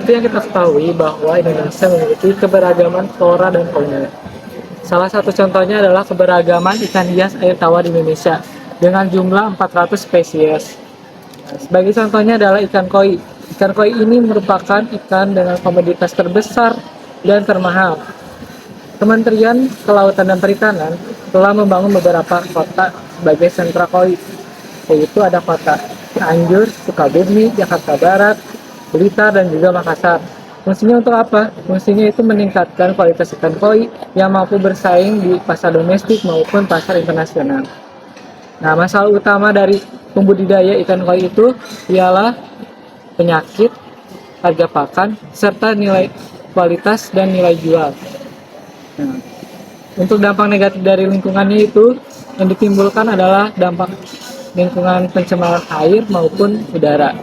Seperti yang kita ketahui bahwa Indonesia memiliki keberagaman flora dan fauna. Salah satu contohnya adalah keberagaman ikan hias air tawar di Indonesia dengan jumlah 400 spesies. Sebagai contohnya adalah ikan koi. Ikan koi ini merupakan ikan dengan komoditas terbesar dan termahal. Kementerian Kelautan dan Perikanan telah membangun beberapa kota sebagai sentra koi, yaitu ada kota Cianjur, Sukabumi, Jakarta Barat, Blitar, dan juga Makassar. Fungsinya untuk apa? Fungsinya itu meningkatkan kualitas ikan koi yang mampu bersaing di pasar domestik maupun pasar internasional. Nah, masalah utama dari pembudidaya ikan koi itu ialah penyakit, harga pakan, serta nilai kualitas dan nilai jual. Nah, untuk dampak negatif dari lingkungannya itu yang ditimbulkan adalah dampak lingkungan pencemaran air maupun udara.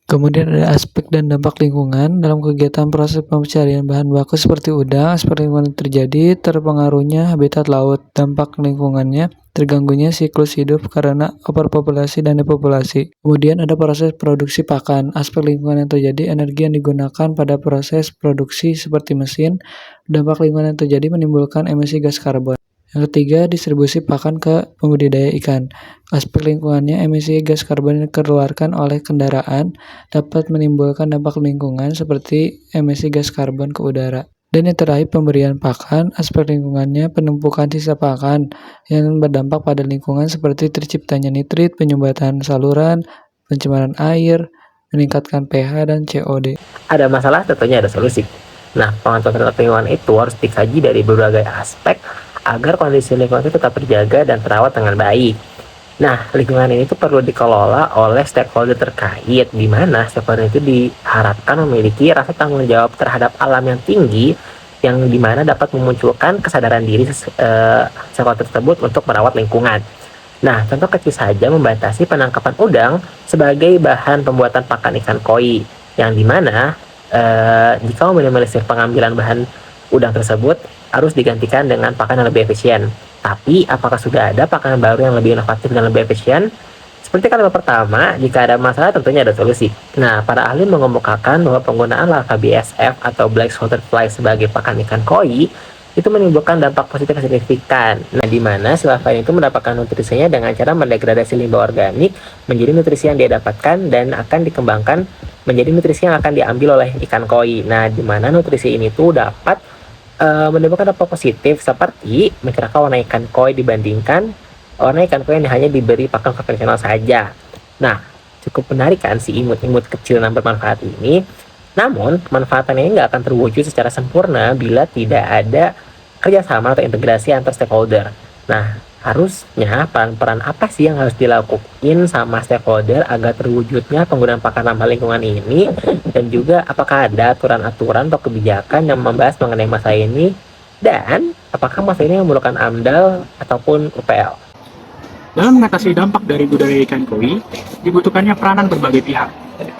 Kemudian ada aspek dan dampak lingkungan dalam kegiatan proses pencarian bahan baku seperti udang. Seperti yang terjadi terpengaruhnya habitat laut, dampak lingkungannya terganggunya siklus hidup karena overpopulasi dan depopulasi. Kemudian ada proses produksi pakan. Aspek lingkungan yang terjadi energi yang digunakan pada proses produksi seperti mesin. Dampak lingkungan yang terjadi menimbulkan emisi gas karbon. Yang ketiga, distribusi pakan ke pembudidaya ikan. Aspek lingkungannya, emisi gas karbon yang dikeluarkan oleh kendaraan dapat menimbulkan dampak lingkungan seperti emisi gas karbon ke udara. Dan yang terakhir, pemberian pakan. Aspek lingkungannya, penumpukan sisa pakan yang berdampak pada lingkungan seperti terciptanya nitrit, penyumbatan saluran, pencemaran air, meningkatkan pH dan COD. Ada masalah, tentunya ada solusi. Nah, pemantauan terhadap lingkungan itu harus dikaji dari berbagai aspek agar kondisi lingkungan itu tetap terjaga dan terawat dengan baik. Nah, lingkungan ini tuh perlu dikelola oleh stakeholder terkait, di mana stakeholder itu diharapkan memiliki rasa tanggung jawab terhadap alam yang tinggi, yang dimana dapat memunculkan kesadaran diri stakeholder tersebut untuk merawat lingkungan. Nah, contoh kecil saja membatasi penangkapan udang sebagai bahan pembuatan pakan ikan koi, yang dimana jika meminimalisir pengambilan bahan udang tersebut harus digantikan dengan pakan yang lebih efisien. Tapi apakah sudah ada pakan baru yang lebih inovatif dan lebih efisien? Seperti kalimat pertama, jika ada masalah tentunya ada solusi. Nah, para ahli mengemukakan bahwa penggunaan larva BSF atau Black Soldier Fly sebagai pakan ikan koi itu menimbulkan dampak positif yang signifikan. Nah, di mana si larva itu mendapatkan nutrisinya dengan cara mendegradasi limbah organik menjadi nutrisi yang dia dapatkan dan akan dikembangkan menjadi nutrisi yang akan diambil oleh ikan koi. Nah, di mana nutrisi ini tuh dapat menimbulkan dampak positif seperti mencerahkan warna ikan koi dibandingkan warna ikan koi yang hanya diberi pakan konvensional saja. Nah, cukup menarik kan si imut-imut kecil dan bermanfaat ini. Namun, kemanfaatannya nggak akan terwujud secara sempurna bila tidak ada kerjasama atau integrasi antar stakeholder. Nah, harusnya peran-peran apa sih yang harus dilakukan sama stakeholder agar terwujudnya penggunaan pakan ramah lingkungan ini, dan juga apakah ada aturan-aturan atau kebijakan yang membahas mengenai masalah ini, dan apakah masalah ini memerlukan AMDAL ataupun UPL. Dalam mengatasi dampak dari budidaya ikan koi, dibutuhkannya peranan berbagai pihak,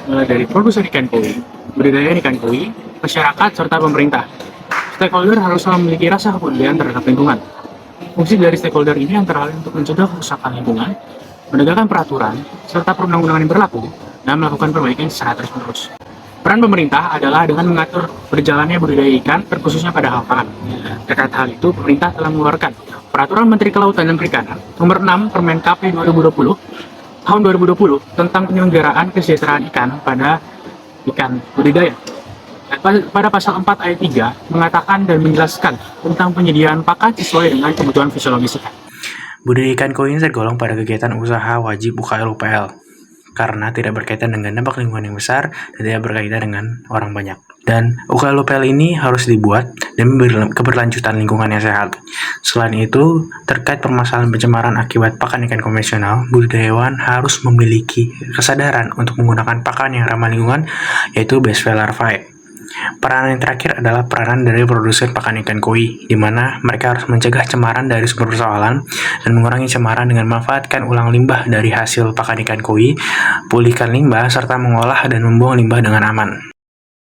mulai dari produsen ikan koi, budidaya ikan koi, masyarakat, serta pemerintah. Stakeholder harus memiliki rasa kepedulian terhadap lingkungan. Fungsi dari stakeholder ini antara lain untuk mencegah kerusakan lingkungan, menegakkan peraturan, serta perundang-undangan yang berlaku, dan melakukan perbaikan secara terus-menerus. Peran pemerintah adalah dengan mengatur berjalannya budidaya ikan, terkhususnya pada hal pangan. Terkait hal itu, pemerintah telah mengeluarkan Peraturan Menteri Kelautan dan Perikanan Nomor 6 Permen KP 2020 tahun 2020 tentang penyelenggaraan kesejahteraan ikan pada ikan budidaya. Pada pasal 4 ayat 3 mengatakan dan menjelaskan tentang penyediaan pakan sesuai dengan kebutuhan fisiologis ikan. Budidaya ikan koi ini tergolong pada kegiatan usaha wajib UKL-UPL karena tidak berkaitan dengan dampak lingkungan yang besar dan tidak berkaitan dengan orang banyak. Dan UKL-UPL ini harus dibuat demi keberlanjutan lingkungan yang sehat. Selain itu, terkait permasalahan pencemaran akibat pakan ikan konvensional, budidayawan harus memiliki kesadaran untuk menggunakan pakan yang ramah lingkungan, yaitu BSF larvae. Peranan yang terakhir adalah peranan dari produsen pakan ikan koi, di mana mereka harus mencegah cemaran dari sumber persoalan dan mengurangi cemaran dengan memanfaatkan ulang limbah dari hasil pakan ikan koi, pulihkan limbah, serta mengolah dan membuang limbah dengan aman.